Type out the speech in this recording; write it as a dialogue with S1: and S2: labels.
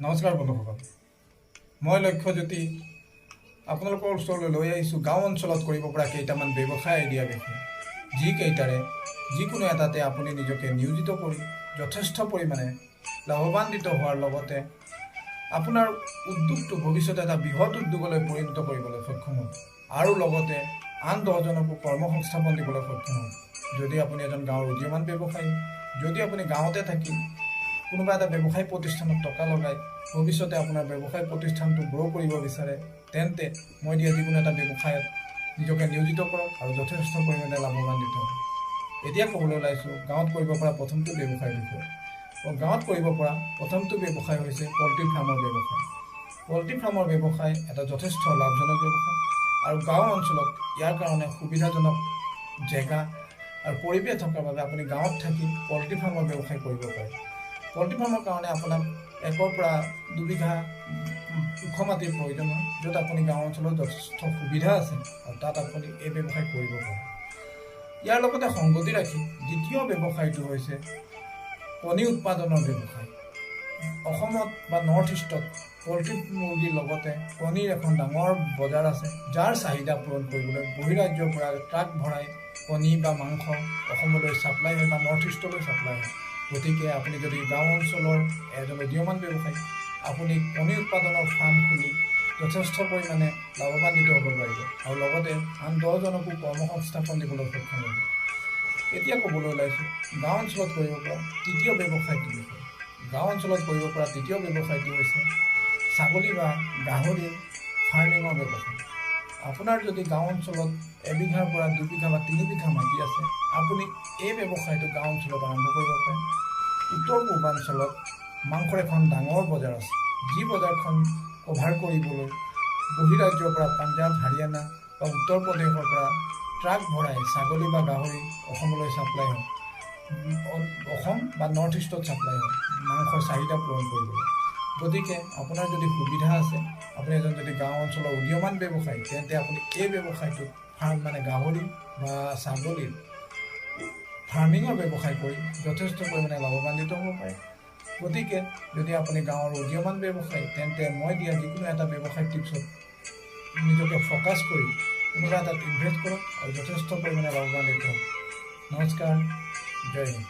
S1: নমস্কাৰ বন্ধুসকল, মই লক্ষ্যজ্যোতি আপোনালোকৰ ওচৰলৈ লৈ আহিছোঁ গাঁও অঞ্চলত কৰিব পৰা কেইটামান ব্যৱসায় আইডিয়া বিষয়ে, যিকেইটাৰে যিকোনো এটাতে আপুনি নিজকে নিয়োজিত কৰি যথেষ্ট পৰিমাণে লাভৱান্বিত হোৱাৰ লগতে আপোনাৰ উদ্যোগটো ভৱিষ্যতে এটা বৃহৎ উদ্যোগলৈ পৰিণত কৰিবলৈ সক্ষম হ'ব আৰু লগতে আন 10জনকো কৰ্মসংস্থাপন দিবলৈ সক্ষম হ'ব। যদি আপুনি এজন গাঁৱৰ উদীয়মান ব্যৱসায়ী, যদি আপুনি গাঁৱতে থাকি কোনোবা এটা ব্যৱসায় প্ৰতিষ্ঠানত টকা লগাই ভৱিষ্যতে আপোনাৰ ব্যৱসায় প্ৰতিষ্ঠানটো গ্ৰ' কৰিব বিচাৰে, তেন্তে মই দিয়া যিকোনো এটা ব্যৱসায়ত নিজকে নিয়োজিত কৰক আৰু যথেষ্ট পৰিমাণে লাভৱান্বিত হ'ব। এতিয়া ক'বলৈ ওলাইছোঁ গাঁৱত কৰিব পৰা প্ৰথমটো ব্যৱসায়ৰ বিষয়ে। গাঁৱত কৰিব পৰা প্ৰথমটো ব্যৱসায় হৈছে পল্ট্ৰি ফাৰ্মৰ ব্যৱসায়। পল্ট্ৰি ফাৰ্মৰ ব্যৱসায় এটা যথেষ্ট লাভজনক ব্যৱসায় আৰু গাঁও অঞ্চলত ইয়াৰ কাৰণে সুবিধাজনক জেগা আৰু পৰিৱেশ থকাৰ বাবে আপুনি গাঁৱত থাকি পল্ট্ৰি ফাৰ্মৰ ব্যৱসায় কৰিব পাৰে। পল্ট্ৰি ফাৰ্মৰ কাৰণে আপোনাক 1ৰ পৰা 2 বিঘা ওখ মাটিৰ প্ৰয়োজন হয়, য'ত আপুনি গাঁও অঞ্চলত যথেষ্ট সুবিধা আছে আৰু তাত আপুনি এই ব্যৱসায় কৰিব পাৰে। ইয়াৰ লগতে সংগতি ৰাখি দ্বিতীয় ব্যৱসায়টো হৈছে কণী উৎপাদনৰ ব্যৱসায়। অসমত বা নৰ্থ ইষ্টত পল্ট্ৰি মুৰ্গীৰ লগতে কণীৰ এখন ডাঙৰ বজাৰ আছে, যাৰ চাহিদা পূৰণ কৰিবলৈ বহিৰাজ্যৰ পৰা ট্ৰাক ভৰাই কণী বা মাংস অসমলৈ ছাপ্লাই হয় বা নৰ্থ ইষ্টলৈ ছাপ্লাই হয়। গতিকে আপুনি যদি গাঁও অঞ্চলৰ এজন উদীয়মান ব্যৱসায়ী, আপুনি কণী উৎপাদনৰ ফাৰ্ম খুলি যথেষ্ট পৰিমাণে লাভৱান্বিত হ'ব পাৰিব আৰু লগতে আন 10জনকো কৰ্মসংস্থাপন দিবলৈ সক্ষম হ'ব। এতিয়া ক'বলৈ ওলাইছোঁ গাঁও অঞ্চলত কৰিব পৰা তৃতীয় ব্যৱসায়টোৰ বিষয়ে। গাঁও অঞ্চলত কৰিব পৰা তৃতীয় ব্যৱসায়টো হৈছে ছাগলী বা গাহৰিৰ ফাৰ্মিঙৰ ব্যৱসায়। আপোনাৰ যদি গাঁও অঞ্চলত 1 বিঘাৰ পৰা 2 বিঘা বা 3 বিঘা মাটি আছে, আপুনি এই ব্যৱসায়টো গাঁও অঞ্চলত আৰম্ভ কৰিব পাৰে। উত্তৰ পূৰ্বাঞ্চলত মাংসৰ এখন ডাঙৰ বজাৰ আছে, যি বজাৰখন কভাৰ কৰিবলৈ বহিৰাজ্যৰ পৰা পাঞ্জাৱ, হাৰিয়ানা বা উত্তৰ প্ৰদেশৰ পৰা ট্ৰাক ভৰাই ছাগলী বা গাহৰি অসমলৈ ছাপ্লাই হয়, অসম বা নৰ্থ ইষ্টত ছাপ্লাই হয় মাংসৰ চাহিদা পূৰণ কৰিবলৈ। গতিকে আপোনাৰ যদি সুবিধা আছে, আপুনি এজন যদি গাঁও অঞ্চলৰ উদীয়মান ব্যৱসায়ী, তেন্তে আপুনি এই ব্যৱসায়টোত গাহৰি বা ছাগলীৰ ফাৰ্মিঙৰ ব্যৱসায় কৰি যথেষ্ট পৰিমাণে লাভৱান্বিত হ'ব পাৰে। গতিকে যদি আপুনি গাঁৱৰ উদীয়মান ব্যৱসায়ী, তেন্তে মই দিয়া যিকোনো এটা ব্যৱসায় টিপছত নিজকে ফ'কাছ কৰি কোনোবা এটাত ইনভেষ্ট কৰক আৰু যথেষ্ট পৰিমাণে লাভৱান্বিত হওক। নমস্কাৰ, জয় হিন্দ।